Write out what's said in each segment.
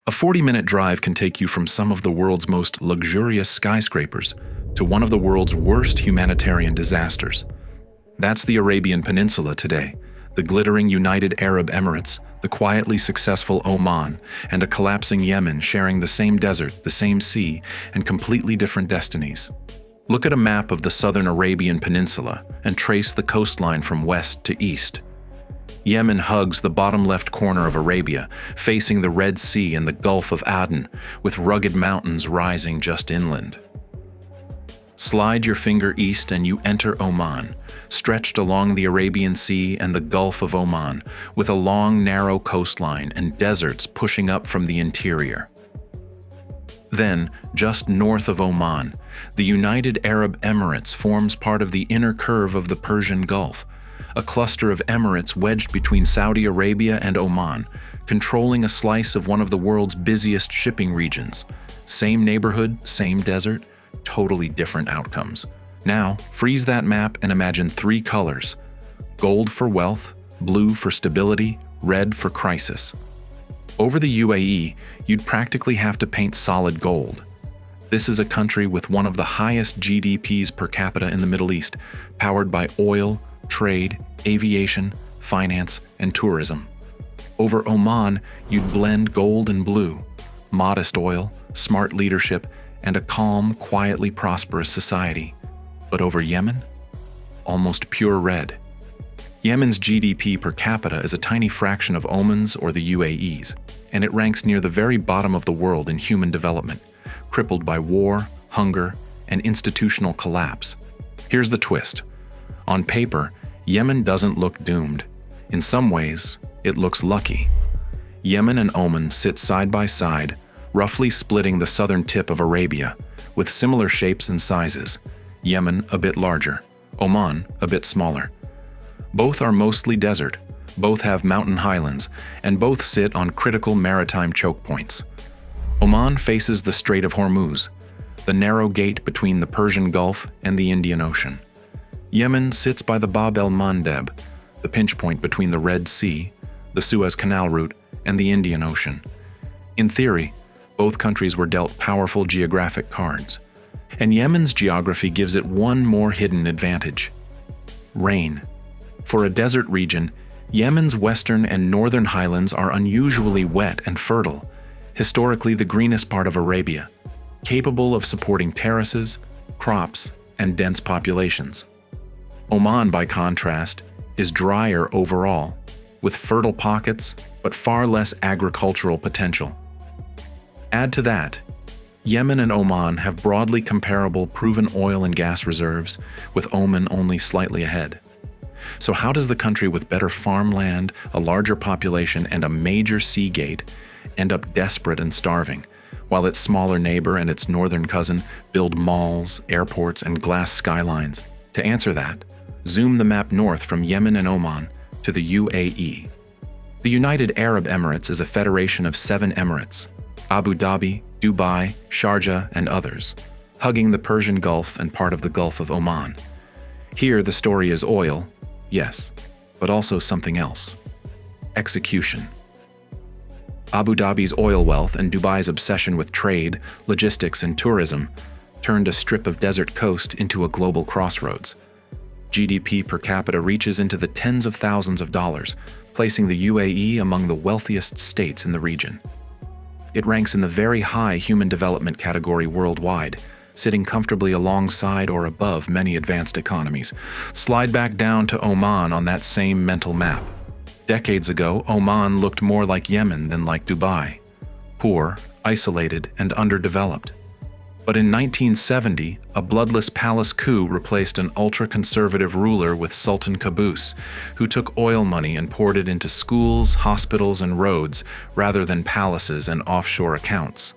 A 40-minute drive can take you from some of the world's most luxurious skyscrapers to one of the world's worst humanitarian disasters. That's the Arabian Peninsula today, the glittering United Arab Emirates, the quietly successful Oman, and a collapsing Yemen sharing the same desert, the same sea, and completely different destinies. Look at a map of the southern Arabian Peninsula and trace the coastline from west to east. Yemen hugs the bottom left corner of Arabia, facing the Red Sea and the Gulf of Aden, with rugged mountains rising just inland. Slide your finger east and you enter Oman, stretched along the Arabian Sea and the Gulf of Oman, with a long, narrow coastline and deserts pushing up from the interior. Then, just north of Oman, the United Arab Emirates forms part of the inner curve of the Persian Gulf, a cluster of emirates wedged between Saudi Arabia and Oman, controlling a slice of one of the world's busiest shipping regions. Same neighborhood, same desert, totally different outcomes. Now, freeze that map and imagine three colors: gold for wealth, blue for stability, red for crisis. Over the UAE, you'd practically have to paint solid gold. This is a country with one of the highest GDPs per capita in the Middle East, powered by oil, trade, aviation, finance, and tourism. Over Oman, you'd blend gold and blue, modest oil, smart leadership, and a calm, quietly prosperous society. But over Yemen? Almost pure red. Yemen's GDP per capita is a tiny fraction of Oman's or the UAE's, and it ranks near the very bottom of the world in human development, crippled by war, hunger, and institutional collapse. Here's the twist. On paper, Yemen doesn't look doomed. In some ways, it looks lucky. Yemen and Oman sit side by side, roughly splitting the southern tip of Arabia, with similar shapes and sizes. Yemen a bit larger, Oman a bit smaller. Both are mostly desert, both have mountain highlands, and both sit on critical maritime choke points. Oman faces the Strait of Hormuz, the narrow gate between the Persian Gulf and the Indian Ocean. Yemen sits by the Bab el-Mandeb, the pinch point between the Red Sea, the Suez Canal route, and the Indian Ocean. In theory, both countries were dealt powerful geographic cards, and Yemen's geography gives it one more hidden advantage: rain. For a desert region, Yemen's western and northern highlands are unusually wet and fertile, historically the greenest part of Arabia, capable of supporting terraces, crops, and dense populations. Oman, by contrast, is drier overall, with fertile pockets but far less agricultural potential. Add to that, Yemen and Oman have broadly comparable proven oil and gas reserves, with Oman only slightly ahead. So how does the country with better farmland, a larger population, and a major sea gate end up desperate and starving, while its smaller neighbor and its northern cousin build malls, airports, and glass skylines? To answer that, zoom the map north from Yemen and Oman to the UAE. The United Arab Emirates is a federation of 7 emirates: Abu Dhabi, Dubai, Sharjah, and others, hugging the Persian Gulf and part of the Gulf of Oman. Here, the story is oil, yes, but also something else: execution. Abu Dhabi's oil wealth and Dubai's obsession with trade, logistics, and tourism turned a strip of desert coast into a global crossroads. GDP per capita reaches into the tens of thousands of dollars, placing the UAE among the wealthiest states in the region. It ranks in the very high human development category worldwide, sitting comfortably alongside or above many advanced economies. Slide back down to Oman on that same mental map. Decades ago, Oman looked more like Yemen than like Dubai: poor, isolated, and underdeveloped. But in 1970, a bloodless palace coup replaced an ultra-conservative ruler with Sultan Qaboos, who took oil money and poured it into schools, hospitals, and roads rather than palaces and offshore accounts.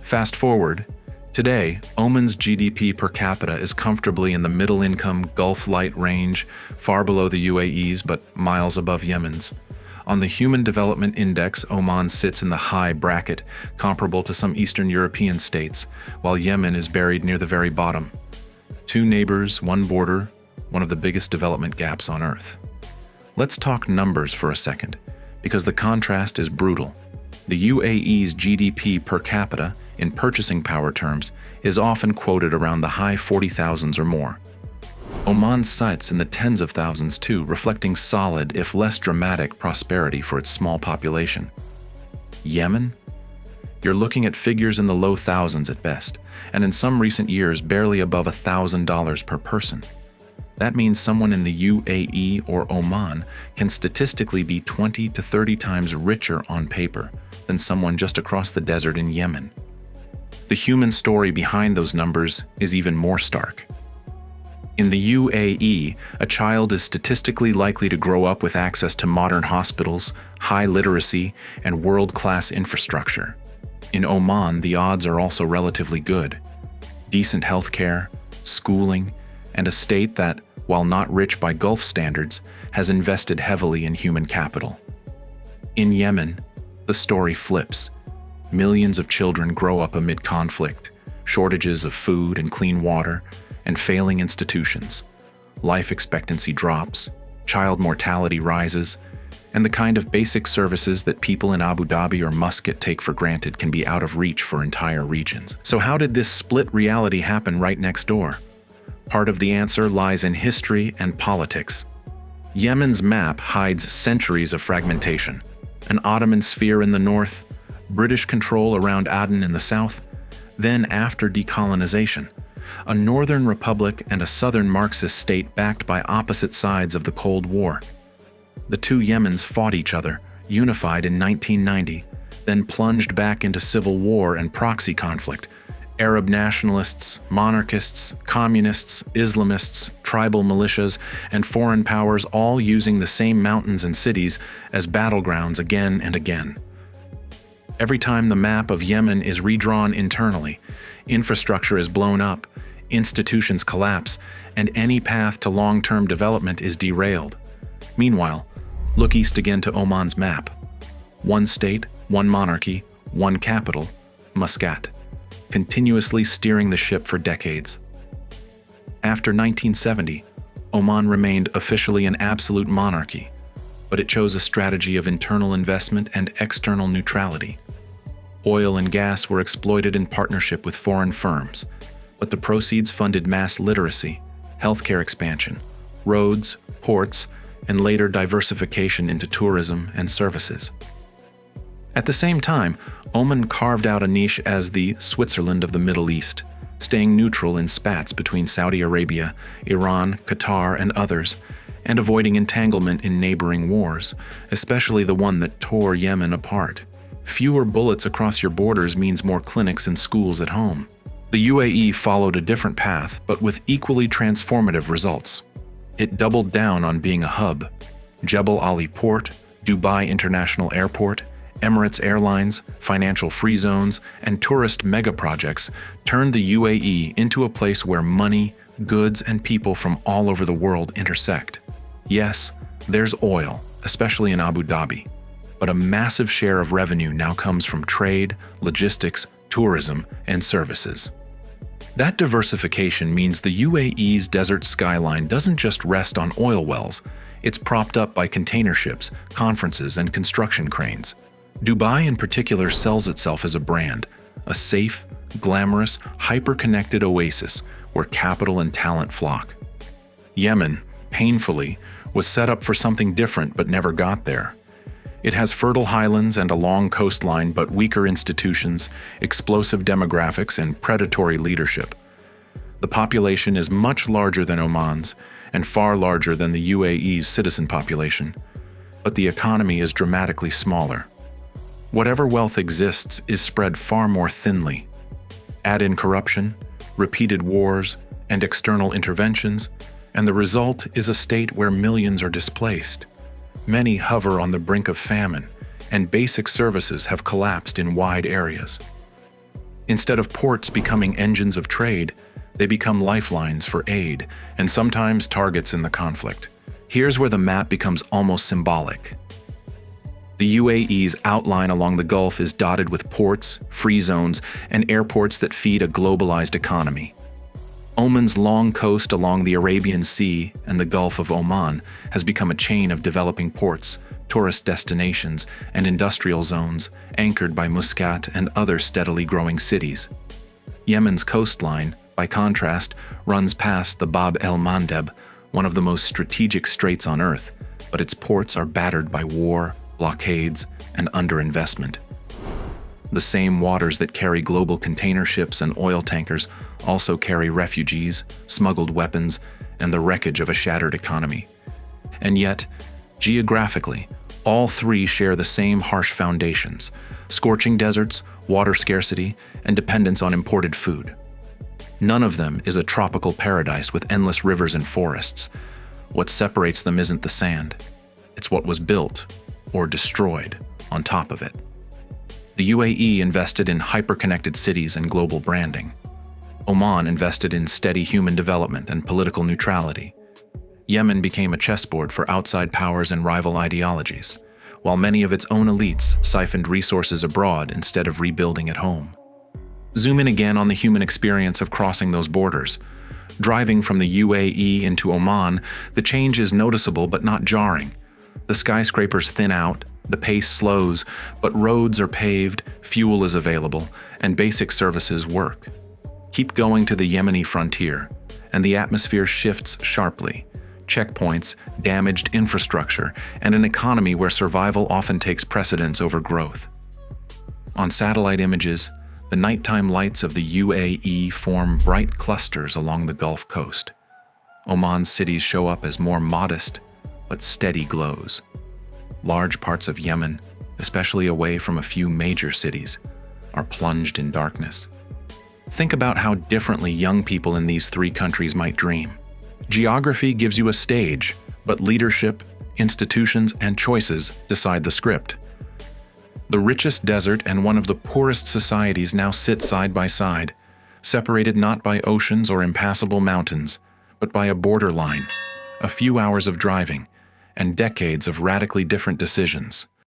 Fast forward, today, Oman's GDP per capita is comfortably in the middle-income Gulf Light range, far below the UAE's but miles above Yemen's. On the Human Development Index, Oman sits in the high bracket, comparable to some Eastern European states, while Yemen is buried near the very bottom. 2 neighbors, 1 border, one of the biggest development gaps on Earth. Let's talk numbers for a second, because the contrast is brutal. The UAE's GDP per capita, in purchasing power terms, is often quoted around the high 40,000s or more. Oman sits in the tens of thousands too, reflecting solid, if less dramatic, prosperity for its small population. Yemen? You're looking at figures in the low thousands at best, and in some recent years barely above $1,000 per person. That means someone in the UAE or Oman can statistically be 20 to 30 times richer on paper than someone just across the desert in Yemen. The human story behind those numbers is even more stark. In the UAE, a child is statistically likely to grow up with access to modern hospitals, high literacy, and world-class infrastructure. In Oman, the odds are also relatively good. Decent healthcare, schooling, and a state that, while not rich by Gulf standards, has invested heavily in human capital. In Yemen, the story flips. Millions of children grow up amid conflict, shortages of food and clean water, and failing institutions. Life expectancy drops, child mortality rises, and the kind of basic services that people in Abu Dhabi or Muscat take for granted can be out of reach for entire regions. So how did this split reality happen right next door? Part of the answer lies in history and politics. Yemen's map hides centuries of fragmentation. An Ottoman sphere in the north, British control around Aden in the south, then after decolonization, a northern republic and a southern Marxist state backed by opposite sides of the Cold War. The two Yemens fought each other, unified in 1990, then plunged back into civil war and proxy conflict. Arab nationalists, monarchists, communists, Islamists, tribal militias, and foreign powers all using the same mountains and cities as battlegrounds again and again. Every time the map of Yemen is redrawn internally, infrastructure is blown up, institutions collapse, and any path to long-term development is derailed. Meanwhile, look east again to Oman's map. One state, one monarchy, one capital, Muscat, continuously steering the ship for decades. After 1970, Oman remained officially an absolute monarchy, but it chose a strategy of internal investment and external neutrality. Oil and gas were exploited in partnership with foreign firms, but the proceeds funded mass literacy, healthcare expansion, roads, ports, and later diversification into tourism and services. At the same time, Oman carved out a niche as the Switzerland of the Middle East, staying neutral in spats between Saudi Arabia, Iran, Qatar, and others, and avoiding entanglement in neighboring wars, especially the one that tore Yemen apart. Fewer bullets across your borders means more clinics and schools at home. The UAE followed a different path, but with equally transformative results. It doubled down on being a hub. Jebel Ali Port, Dubai International Airport, Emirates Airlines, financial free zones, and tourist mega-projects turned the UAE into a place where money, goods, and people from all over the world intersect. Yes, there's oil, especially in Abu Dhabi, but a massive share of revenue now comes from trade, logistics, tourism, and services. That diversification means the UAE's desert skyline doesn't just rest on oil wells, it's propped up by container ships, conferences, and construction cranes. Dubai in particular sells itself as a brand, a safe, glamorous, hyper-connected oasis where capital and talent flock. Yemen, painfully, was set up for something different but never got there. It has fertile highlands and a long coastline but weaker institutions, explosive demographics, and predatory leadership. The population is much larger than Oman's and far larger than the UAE's citizen population, but the economy is dramatically smaller. Whatever wealth exists is spread far more thinly. Add in corruption, repeated wars, and external interventions, and the result is a state where millions are displaced. Many hover on the brink of famine, and basic services have collapsed in wide areas. Instead of ports becoming engines of trade, they become lifelines for aid, and sometimes targets in the conflict. Here's where the map becomes almost symbolic. The UAE's outline along the Gulf is dotted with ports, free zones, and airports that feed a globalized economy. Oman's long coast along the Arabian Sea and the Gulf of Oman has become a chain of developing ports, tourist destinations, and industrial zones anchored by Muscat and other steadily growing cities. Yemen's coastline, by contrast, runs past the Bab el-Mandeb, one of the most strategic straits on Earth, but its ports are battered by war, blockades, and underinvestment. The same waters that carry global container ships and oil tankers also carry refugees, smuggled weapons, and the wreckage of a shattered economy. And yet, geographically, all three share the same harsh foundations: scorching deserts, water scarcity, and dependence on imported food. None of them is a tropical paradise with endless rivers and forests. What separates them isn't the sand. It's what was built, or destroyed, on top of it. The UAE invested in hyper-connected cities and global branding. Oman invested in steady human development and political neutrality. Yemen became a chessboard for outside powers and rival ideologies, while many of its own elites siphoned resources abroad instead of rebuilding at home. Zoom in again on the human experience of crossing those borders. Driving from the UAE into Oman, the change is noticeable but not jarring. The skyscrapers thin out, the pace slows, but roads are paved, fuel is available, and basic services work. Keep going to the Yemeni frontier, and the atmosphere shifts sharply. Checkpoints, damaged infrastructure, and an economy where survival often takes precedence over growth. On satellite images, the nighttime lights of the UAE form bright clusters along the Gulf Coast. Oman's cities show up as more modest, but steady glows. Large parts of Yemen, especially away from a few major cities, are plunged in darkness. Think about how differently young people in these three countries might dream. Geography gives you a stage, but leadership, institutions, and choices decide the script. The richest desert and one of the poorest societies now sit side by side, separated not by oceans or impassable mountains, but by a borderline, a few hours of driving, and decades of radically different decisions.